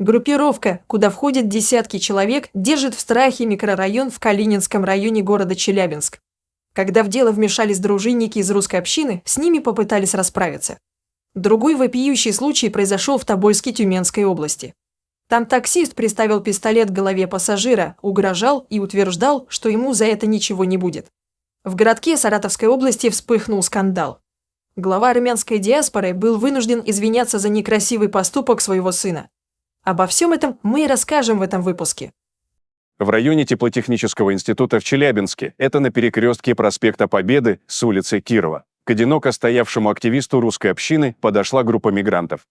Группировка, куда входят десятки человек, держит в страхе микрорайон в Калининском районе города Челябинск. Когда в дело вмешались дружинники из русской общины, с ними попытались расправиться. Другой вопиющий случай произошел в Тобольске Тюменской области. Там таксист приставил пистолет к голове пассажира, угрожал и утверждал, что ему за это ничего не будет. В городке Саратовской области вспыхнул скандал. Глава армянской диаспоры был вынужден извиняться за некрасивый поступок своего сына. Обо всем этом мы и расскажем в этом выпуске. В районе Теплотехнического института в Челябинске, это на перекрестке проспекта Победы с улицы Кирова, к одиноко стоявшему активисту русской общины подошла группа мигрантов.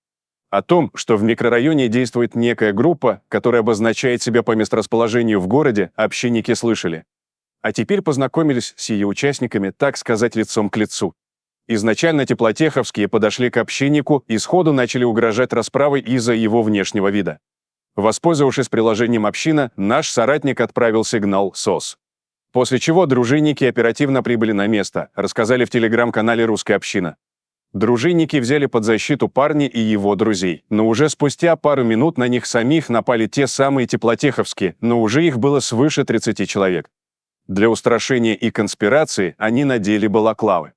О том, что в микрорайоне действует некая группа, которая обозначает себя по месторасположению в городе, общинники слышали. А теперь познакомились с ее участниками, так сказать, лицом к лицу. Изначально теплотеховские подошли к общиннику и сходу начали угрожать расправой из-за его внешнего вида. Воспользовавшись приложением «Община», наш соратник отправил сигнал СОС. После чего дружинники оперативно прибыли на место, рассказали в телеграм-канале «Русская община». Дружинники взяли под защиту парня и его друзей, но уже спустя пару минут на них самих напали те самые теплотеховские, но уже их было свыше 30 человек. Для устрашения и конспирации они надели балаклавы.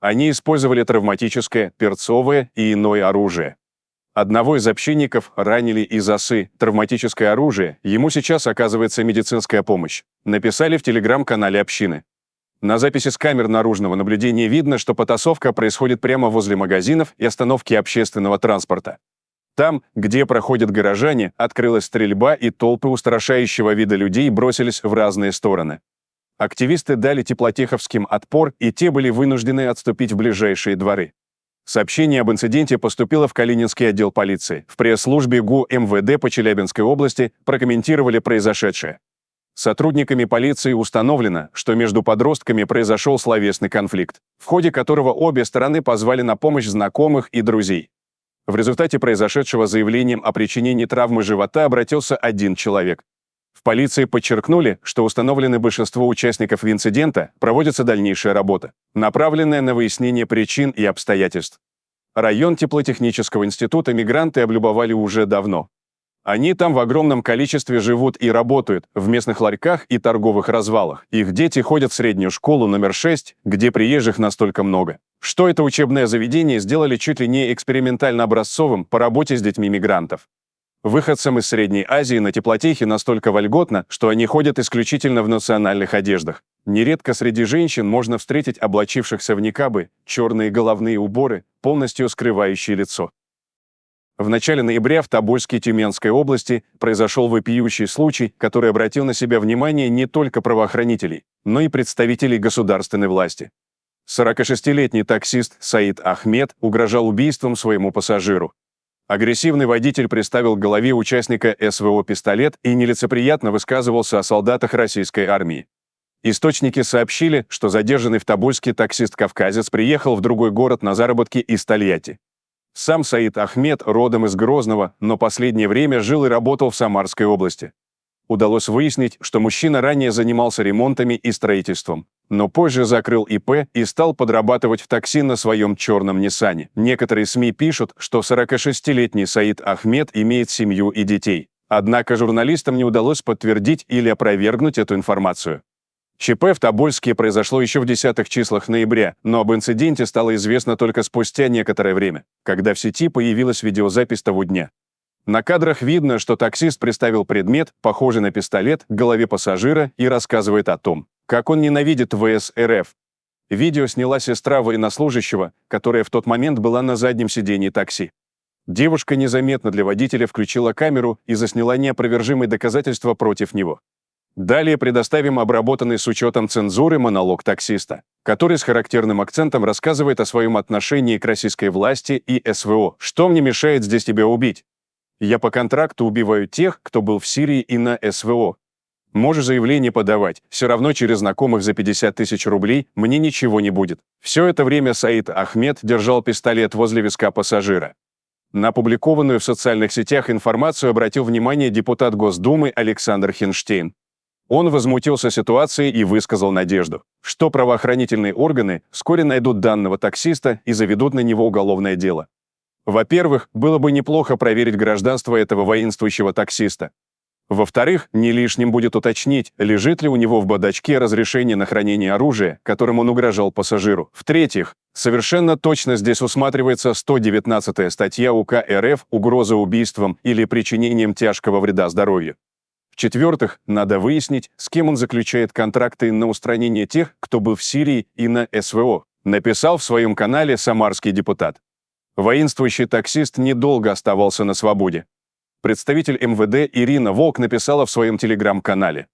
Они использовали травматическое, перцовое и иное оружие. Одного из общинников ранили из осы, травматическое оружие, ему сейчас оказывается медицинская помощь. Написали в телеграм-канале общины. На записи с камер наружного наблюдения видно, что потасовка происходит прямо возле магазинов и остановки общественного транспорта. Там, где проходят горожане, открылась стрельба, и толпы устрашающего вида людей бросились в разные стороны. Активисты дали теплотеховским отпор, и те были вынуждены отступить в ближайшие дворы. Сообщение об инциденте поступило в Калининский отдел полиции. В пресс-службе ГУ МВД по Челябинской области прокомментировали произошедшее. Сотрудниками полиции установлено, что между подростками произошел словесный конфликт, в ходе которого обе стороны позвали на помощь знакомых и друзей. В результате произошедшего заявлением о причинении травмы живота обратился один человек. В полиции подчеркнули, что установлены большинство участников инцидента, проводится дальнейшая работа, направленная на выяснение причин и обстоятельств. Район Теплотехнического института мигранты облюбовали уже давно. Они там в огромном количестве живут и работают, в местных ларьках и торговых развалах. Их дети ходят в среднюю школу номер 6, где приезжих настолько много, что это учебное заведение сделали чуть ли не экспериментально-образцовым по работе с детьми мигрантов. Выходцам из Средней Азии на теплотехе настолько вольготно, что они ходят исключительно в национальных одеждах. Нередко среди женщин можно встретить облачившихся в никабы, черные головные уборы, полностью скрывающие лицо. В начале ноября в Тобольске Тюменской области произошел вопиющий случай, который обратил на себя внимание не только правоохранителей, но и представителей государственной власти. 46-летний таксист Саид Ахмед угрожал убийством своему пассажиру. Агрессивный водитель приставил к голове участника СВО пистолет и нелицеприятно высказывался о солдатах российской армии. Источники сообщили, что задержанный в Тобольске таксист-кавказец приехал в другой город на заработки из Тольятти. Сам Саид Ахмед родом из Грозного, но последнее время жил и работал в Самарской области. Удалось выяснить, что мужчина ранее занимался ремонтами и строительством, но позже закрыл ИП и стал подрабатывать в такси на своем черном Ниссане. Некоторые СМИ пишут, что 46-летний Саид Ахмед имеет семью и детей. Однако журналистам не удалось подтвердить или опровергнуть эту информацию. ЧП в Тобольске произошло еще в десятых числах ноября, но об инциденте стало известно только спустя некоторое время, когда в сети появилась видеозапись того дня. На кадрах видно, что таксист приставил предмет, похожий на пистолет, к голове пассажира и рассказывает о том, как он ненавидит ВС РФ. Видео сняла сестра военнослужащего, которая в тот момент была на заднем сидении такси. Девушка незаметно для водителя включила камеру и засняла неопровержимые доказательства против него. Далее предоставим обработанный с учетом цензуры монолог таксиста, который с характерным акцентом рассказывает о своем отношении к российской власти и СВО. «Что мне мешает здесь тебя убить? Я по контракту убиваю тех, кто был в Сирии и на СВО. Можешь заявление подавать, все равно через знакомых за 50 тысяч рублей мне ничего не будет». Все это время Саид Ахмед держал пистолет возле виска пассажира. На опубликованную в социальных сетях информацию обратил внимание депутат Госдумы Александр Хинштейн. Он возмутился ситуацией и высказал надежду, что правоохранительные органы вскоре найдут данного таксиста и заведут на него уголовное дело. Во-первых, было бы неплохо проверить гражданство этого воинствующего таксиста. Во-вторых, не лишним будет уточнить, лежит ли у него в бардачке разрешение на хранение оружия, которым он угрожал пассажиру. В-третьих, совершенно точно здесь усматривается 119-я статья УК РФ «Угроза убийством или причинением тяжкого вреда здоровью». В-четвертых, надо выяснить, с кем он заключает контракты на устранение тех, кто был в Сирии и на СВО, написал в своем канале самарский депутат. Воинствующий таксист недолго оставался на свободе. Представитель МВД Ирина Волк написала в своем телеграм-канале: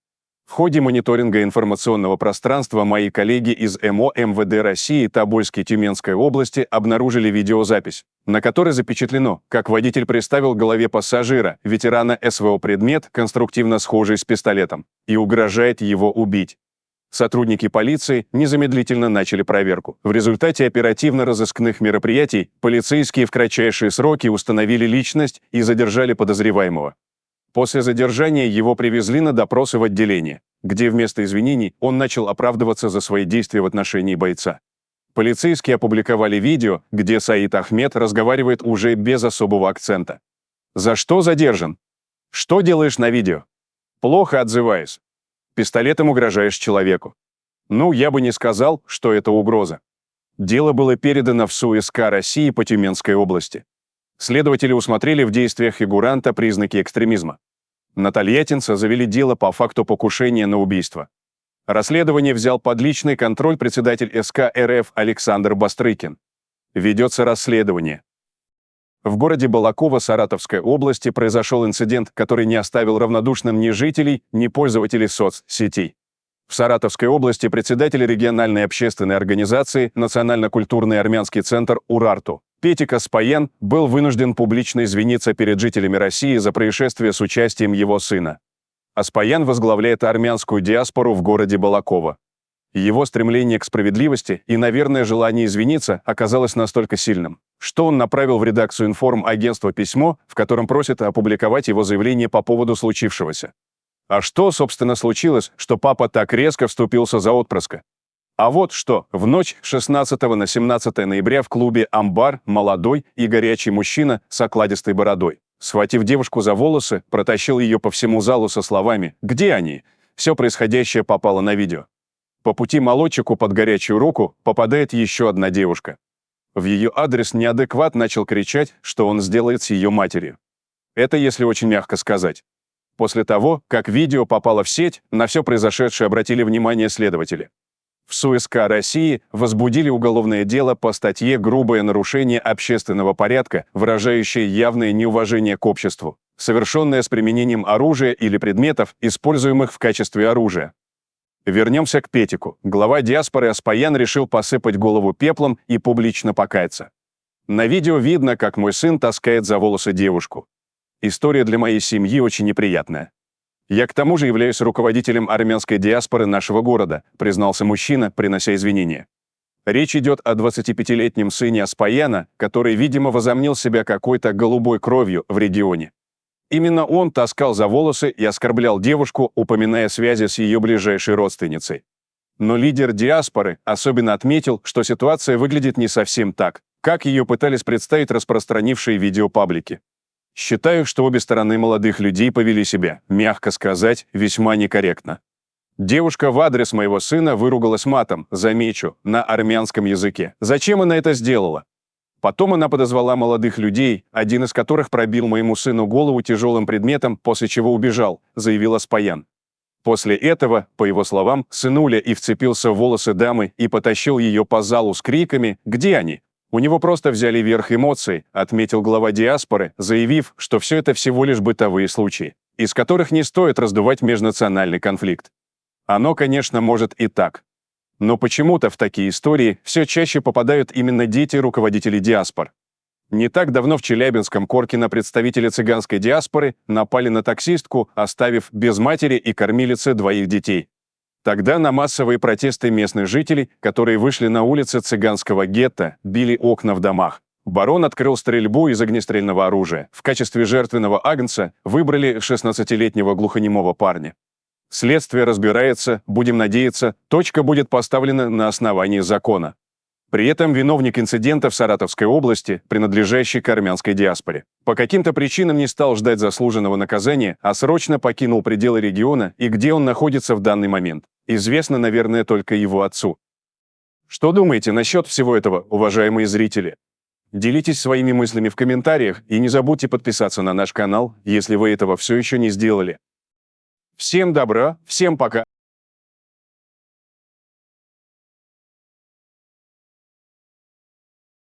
«В ходе мониторинга информационного пространства мои коллеги из МО МВД России Тобольской и Тюменской области обнаружили видеозапись, на которой запечатлено, как водитель приставил к голове пассажира, ветерана СВО, предмет, конструктивно схожий с пистолетом, и угрожает его убить. Сотрудники полиции незамедлительно начали проверку. В результате оперативно-розыскных мероприятий полицейские в кратчайшие сроки установили личность и задержали подозреваемого. После задержания его привезли на допросы в отделение, где вместо извинений он начал оправдываться за свои действия в отношении бойца. Полицейские опубликовали видео, где Саид Ахмед разговаривает уже без особого акцента. «За что задержан? Что делаешь на видео? Плохо отзываюсь. Пистолетом угрожаешь человеку. Ну, я бы не сказал, что это угроза. Дело было передано в СУСК России по Тюменской области. Следователи усмотрели в действиях фигуранта признаки экстремизма. На тольяттинца завели дело по факту покушения на убийство. Расследование взял под личный контроль председатель СК РФ Александр Бастрыкин. Ведется расследование». В городе Балаково Саратовской области произошел инцидент, который не оставил равнодушным ни жителей, ни пользователей соцсетей. В Саратовской области председатель региональной общественной организации Национально-культурный армянский центр «Урарту» Петик Аспаян был вынужден публично извиниться перед жителями России за происшествие с участием его сына. Аспаян возглавляет армянскую диаспору в городе Балаково. Его стремление к справедливости и, наверное, желание извиниться оказалось настолько сильным, что он направил в редакцию информагентства письмо, в котором просит опубликовать его заявление по поводу случившегося. А что, собственно, случилось, что папа так резко вступился за отпрыска? А вот что: в ночь с 16 на 17 ноября в клубе «Амбар» молодой и горячий мужчина с окладистой бородой, схватив девушку за волосы, протащил ее по всему залу со словами «Где они?». Все происходящее попало на видео. По пути молодчику под горячую руку попадает еще одна девушка. В ее адрес неадекват начал кричать, что он сделает с ее матерью. Это если очень мягко сказать. После того, как видео попало в сеть, на все произошедшее обратили внимание следователи. В СУСК России возбудили уголовное дело по статье «Грубое нарушение общественного порядка, выражающее явное неуважение к обществу, совершенное с применением оружия или предметов, используемых в качестве оружия». Вернемся к Петику. Глава диаспоры Аспаян решил посыпать голову пеплом и публично покаяться. На видео видно, как мой сын таскает за волосы девушку. История для моей семьи очень неприятная. Я к тому же являюсь руководителем армянской диаспоры нашего города, признался мужчина, принося извинения. Речь идет о 25-летнем сыне Аспаяна, который, видимо, возомнил себя какой-то голубой кровью в регионе. Именно он таскал за волосы и оскорблял девушку, упоминая связи с ее ближайшей родственницей. Но лидер диаспоры особенно отметил, что ситуация выглядит не совсем так, как ее пытались представить распространившие видео паблики. Считаю, что обе стороны молодых людей повели себя, мягко сказать, весьма некорректно. Девушка в адрес моего сына выругалась матом, замечу, на армянском языке. Зачем она это сделала? Потом она подозвала молодых людей, один из которых пробил моему сыну голову тяжелым предметом, после чего убежал, заявил Аспаян. После этого, по его словам, сынуля и вцепился в волосы дамы и потащил ее по залу с криками «Где они?». У него просто взяли верх эмоции, отметил глава диаспоры, заявив, что все это всего лишь бытовые случаи, из которых не стоит раздувать межнациональный конфликт. Оно, конечно, может и так. Но почему-то в такие истории все чаще попадают именно дети руководителей диаспор. Не так давно в Челябинском Коркино представители цыганской диаспоры напали на таксистку, оставив без матери и кормилицы двоих детей. Тогда на массовые протесты местных жителей, которые вышли на улицы цыганского гетто, били окна в домах. Барон открыл стрельбу из огнестрельного оружия. В качестве жертвенного агнца выбрали 16-летнего глухонемого парня. Следствие разбирается, будем надеяться, точка будет поставлена на основании закона. При этом виновник инцидента в Саратовской области, принадлежащий к армянской диаспоре, по каким-то причинам не стал ждать заслуженного наказания, а срочно покинул пределы региона, и где он находится в данный момент, известно, наверное, только его отцу. Что думаете насчет всего этого, уважаемые зрители? Делитесь своими мыслями в комментариях и не забудьте подписаться на наш канал, если вы этого все еще не сделали. Всем добра, всем пока!